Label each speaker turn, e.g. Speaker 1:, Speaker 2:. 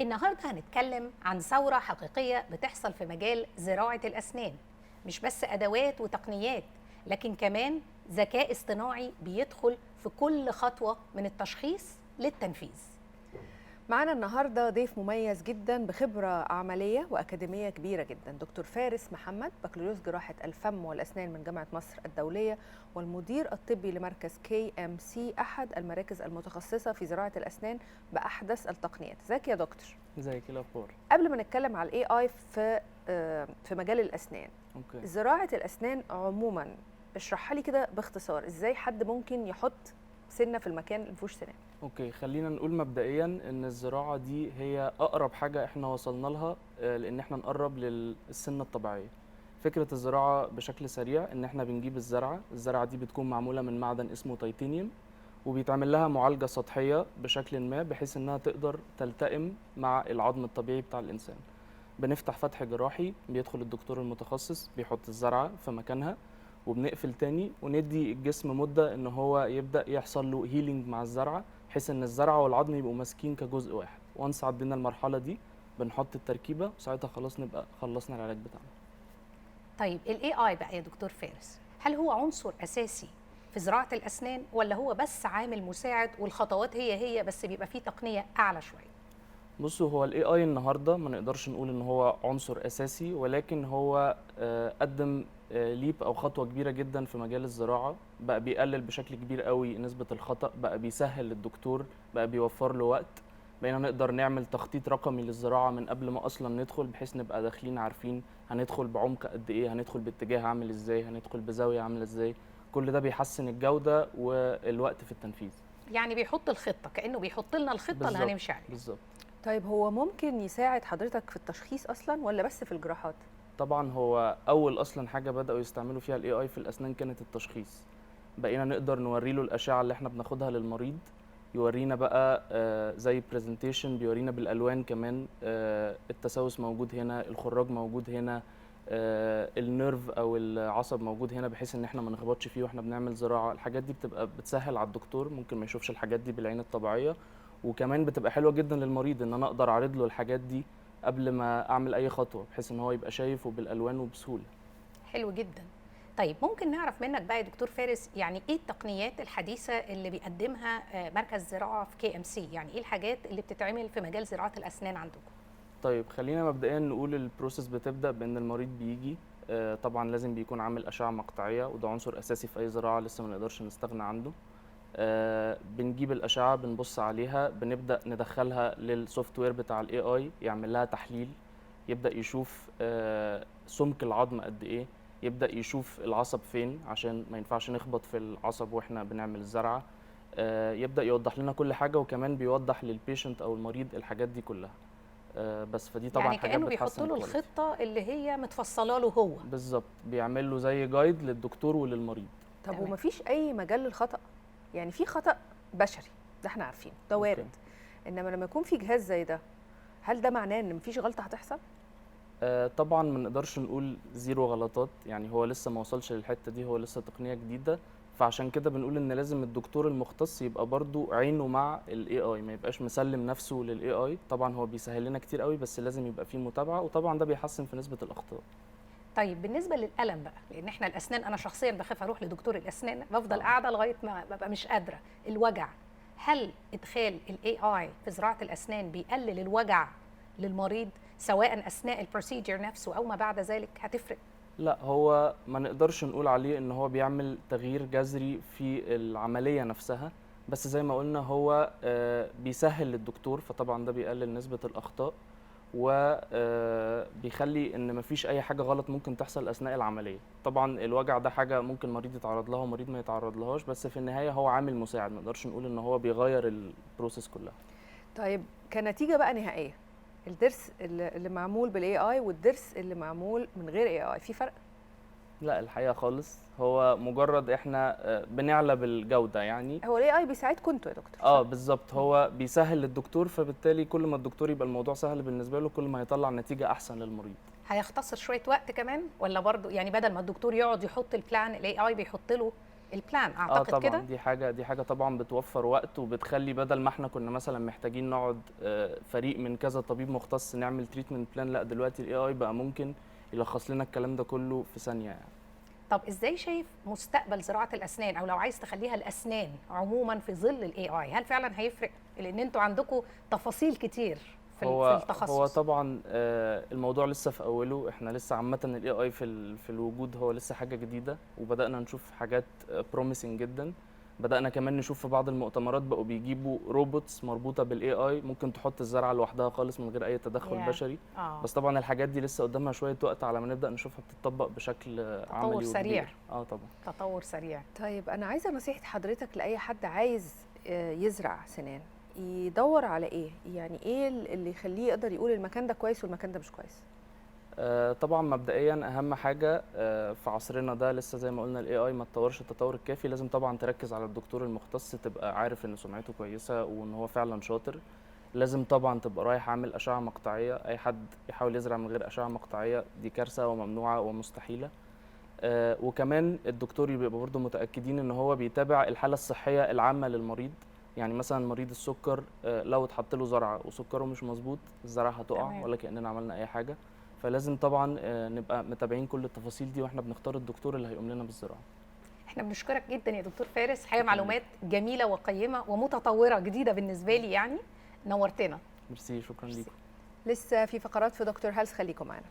Speaker 1: النهارده هنتكلم عن ثورة حقيقية بتحصل في مجال زراعة الأسنان، مش بس أدوات وتقنيات، لكن كمان ذكاء اصطناعي بيدخل في كل خطوة من التشخيص للتنفيذ.
Speaker 2: معانا النهارده ضيف مميز جدا بخبره عمليه واكاديميه كبيره جدا، دكتور فارس محمد، بكالوريوس جراحه الفم والاسنان من جامعه مصر الدوليه، والمدير الطبي لمركز KMC، احد المراكز المتخصصه في زراعه الاسنان باحدث التقنيات. ازيك يا دكتور؟
Speaker 3: ازيك، ايه الاخبار؟
Speaker 2: قبل ما نتكلم على AI في مجال الاسنان،
Speaker 3: اوكي.
Speaker 2: زراعه الاسنان عموما اشرحها لي كده باختصار، ازاي حد ممكن يحط سنه في المكان اللي مفيهوش سنان؟
Speaker 3: اوكي، خلينا نقول مبدئيا ان الزراعه دي هي اقرب حاجه احنا وصلنا لها، لان احنا نقرب للسنه الطبيعيه. فكره الزراعه بشكل سريع ان احنا بنجيب الزرعه دي بتكون معموله من معدن اسمه تيتانيوم، وبيتعمل لها معالجه سطحيه بشكل ما بحيث انها تقدر تلتئم مع العظم الطبيعي بتاع الانسان. بنفتح فتح جراحي، بيدخل الدكتور المتخصص بيحط الزرعه في مكانها، وبنقفل تاني وندي الجسم مده ان هو يبدا يحصل له هيلينج مع الزرعه، بحيث ان الزرعه والعظم يبقوا ماسكين كجزء واحد. وانس عدينا المرحله دي بنحط التركيبه، وساعتها خلاص نبقى خلصنا العلاج بتاعنا.
Speaker 1: طيب ال AI بقى يا دكتور فارس، هل هو عنصر أساسي في زراعة الأسنان ولا هو بس عامل مساعد والخطوات هي بس بيبقى فيه تقنية أعلى شوية؟
Speaker 3: بصوا، هو الاي اي النهارده ما نقدرش نقول ان هو عنصر اساسي، ولكن هو قدم ليب او خطوه كبيره جدا في مجال الزراعه. بقى بيقلل بشكل كبير قوي نسبه الخطا، بقى بيسهل للدكتور، بقى بيوفر له وقت. بقينا نقدر نعمل تخطيط رقمي للزراعه من قبل ما اصلا ندخل، بحيث نبقى داخلين عارفين هندخل بعمق قد ايه، هندخل باتجاه عامل ازاي، هندخل بزاويه عامله ازاي. كل ده بيحسن الجوده والوقت في التنفيذ.
Speaker 1: يعني بيحط الخطة كأنه بيحط لنا الخطة اللي
Speaker 3: بالظبط،
Speaker 1: هنمشي عليها.
Speaker 3: بالظبط.
Speaker 2: طيب هو ممكن يساعد حضرتك في التشخيص اصلا ولا بس في الجراحات؟
Speaker 3: طبعا هو اول اصلا حاجه بداوا يستعملوا فيها الاي اي في الاسنان كانت التشخيص. بقينا نقدر نوري له الاشعه اللي احنا بناخدها للمريض، يورينا بقى زي برزنتيشن، بيورينا بالالوان كمان التسوس موجود هنا، الخراج موجود هنا، النيرف او العصب موجود هنا، بحيث ان احنا ما نخبطش فيه واحنا بنعمل زراعه. الحاجات دي بتبقى بتسهل على الدكتور، ممكن ما يشوفش الحاجات دي بالعين الطبيعيه، وكمان بتبقى حلوه جدا للمريض ان انا اقدر اعرض له الحاجات دي قبل ما اعمل اي خطوه، بحيث ان هو يبقى شايف وبالالوان وبسهوله.
Speaker 1: حلو جدا. طيب ممكن نعرف منك بقى يا دكتور فارس، يعني ايه التقنيات الحديثة اللي بيقدمها مركز زراعة في KMC؟ يعني ايه الحاجات اللي بتتعمل في مجال زراعة الأسنان عندكم؟
Speaker 3: طيب خلينا مبدئيا نقول البروسيس بتبدا بان المريض بيجي، طبعا لازم بيكون عامل اشعه مقطعيه، وده عنصر اساسي في اي زراعه لسه ما نقدرش نستغنى عنه. بنجيب الاشعه، بنبص عليها، بنبدا ندخلها للسوفت وير بتاع الاي اي يعمل لها تحليل، يبدا يشوف سمك العظم قد ايه، يبدا يشوف العصب فين عشان ما ينفعش نخبط في العصب واحنا بنعمل الزرعه. يبدا يوضح لنا كل حاجه، وكمان بيوضح للبيشنت او المريض الحاجات دي كلها. بس فدي طبعا
Speaker 1: يعني
Speaker 3: حاجات
Speaker 1: كأنه بيحط
Speaker 3: بتحسن
Speaker 1: له
Speaker 3: الكواليتي.
Speaker 1: الخطة اللي هي متفصلة له هو.
Speaker 3: بالظبط، بيعمل له زي جايد للدكتور وللمريض.
Speaker 2: طب
Speaker 1: تمام.
Speaker 2: ومفيش اي مجال للخطأ؟ يعني في خطأ بشري، ده احنا عارفينه، ده
Speaker 3: أوكي.
Speaker 2: وارد. انما لما يكون في جهاز زي ده، هل ده معناه ان مفيش غلطة هتحصل؟
Speaker 3: طبعا ما نقدرش نقول زيرو غلطات، يعني هو لسه ما وصلش للحته دي، هو لسه تقنيه جديده. فعشان كده بنقول ان لازم الدكتور المختص يبقى برضو عينه مع الاي اي، ما يبقاش مسلم نفسه للاي اي. طبعا هو بيسهل لنا كتير قوي، بس لازم يبقى فيه متابعه، وطبعا ده بيحسن في نسبه الاخطاء.
Speaker 1: طيب بالنسبة للألم بقى، لأن احنا الأسنان أنا شخصيا بخاف أروح لدكتور الأسنان، بفضل
Speaker 3: آه.
Speaker 1: قاعدة لغاية ما ببقى مش قادرة. الوجع، هل إدخال ال AI في زراعة الأسنان بيقلل الوجع للمريض سواء أثناء البروسيجر نفسه أو ما بعد ذلك؟ هتفرق؟
Speaker 3: لا، هو ما نقدرش نقول عليه ان هو بيعمل تغيير جذري في العملية نفسها، بس زي ما قلنا هو بيسهل للدكتور، فطبعا ده بيقلل نسبة الأخطاء، وبيخلي ان مفيش اي حاجة غلط ممكن تحصل أثناء العملية. طبعا الوجع ده حاجة ممكن مريض يتعرض لها ومريض ما يتعرض لهاش، بس في النهاية هو عامل مساعد، ما نقدرش نقول ان هو بيغير البروسيس كلها.
Speaker 2: طيب كنتيجة بقى نهائية، الضرس اللي معمول بالاي اي والضرس اللي معمول من غير اي اي، في فرق؟
Speaker 3: لا الحقيقة خالص، هو مجرد احنا بنعلى بالجودة يعني.
Speaker 2: هو الاي اي بيساعدكم انتوا يا دكتور، صح؟
Speaker 3: بالظبط، هو بيسهل للدكتور، فبالتالي كل ما الدكتور يبقى الموضوع سهل بالنسبه له، كل ما هيطلع نتيجه احسن للمريض.
Speaker 1: هيختصر شوية وقت كمان ولا برضو يعني بدل ما الدكتور يقعد يحط البلان ال AI بيحط له البلان اعتقد
Speaker 3: طبعا
Speaker 1: كده.
Speaker 3: دي حاجه طبعا بتوفر وقت، وبتخلي بدل ما احنا كنا مثلا محتاجين نقعد فريق من كذا طبيب مختص نعمل تريتمنت بلان، لا دلوقتي الاي اي بقى ممكن يلخص لنا الكلام ده كله في ثانيه يعني.
Speaker 1: طب ازاي شايف مستقبل زراعه الاسنان، او لو عايز تخليها الاسنان عموما في ظل الاي اي؟ هل فعلا هيفرق؟ لان انتوا عندكم تفاصيل كتير في التخصص.
Speaker 3: هو طبعا الموضوع لسه في اوله، احنا لسه عامه الاي اي في الوجود هو لسه حاجه جديده، وبدانا نشوف حاجات بروميسنج جدا. بدانا كمان نشوف في بعض المؤتمرات بقوا بيجيبوا روبوتس مربوطه بالاي اي، ممكن تحط الزرعه لوحدها خالص من غير اي تدخل بشري. بس طبعا الحاجات دي لسه قدامها شويه وقت على ما نبدا نشوفها بتطبق بشكل عملي
Speaker 1: تطور سريع.
Speaker 3: طبعا
Speaker 1: تطور سريع.
Speaker 2: طيب انا عايزه نصيحه حضرتك لاي حد عايز يزرع سنان، يدور على ايه؟ يعني ايه اللي يخليه يقدر يقول المكان ده كويس والمكان ده مش كويس؟
Speaker 3: طبعا مبدئيا اهم حاجه في عصرنا ده لسه زي ما قلنا الاي اي ما اتطورش التطور الكافي. لازم طبعا تركز على الدكتور المختص، تبقى عارف ان سمعته كويسه وان هو فعلا شاطر. لازم طبعا تبقى رايح عامل اشعه مقطعيه، اي حد يحاول يزرع من غير اشعه مقطعيه دي كارثه وممنوعه ومستحيله. وكمان الدكتور يبقى برضه متاكدين ان هو بيتابع الحاله الصحيه العامه للمريض. يعني مثلا مريض السكر لو اتحط له زرعه وسكره مش مظبوط، الزرعه هتقع ولا كاننا عملنا اي حاجه. فلازم طبعا نبقى متابعين كل التفاصيل دي واحنا بنختار الدكتور اللي هيقوم لنا بالزراعه.
Speaker 1: احنا بنشكرك جدا يا دكتور فارس، حقيقة معلومات جميله وقيمه ومتطوره جديده بالنسبه لي، يعني نورتنا.
Speaker 3: ميرسي، شكرا ليكم.
Speaker 2: لسه في فقرات في دكتور هيلث، خليكم معانا.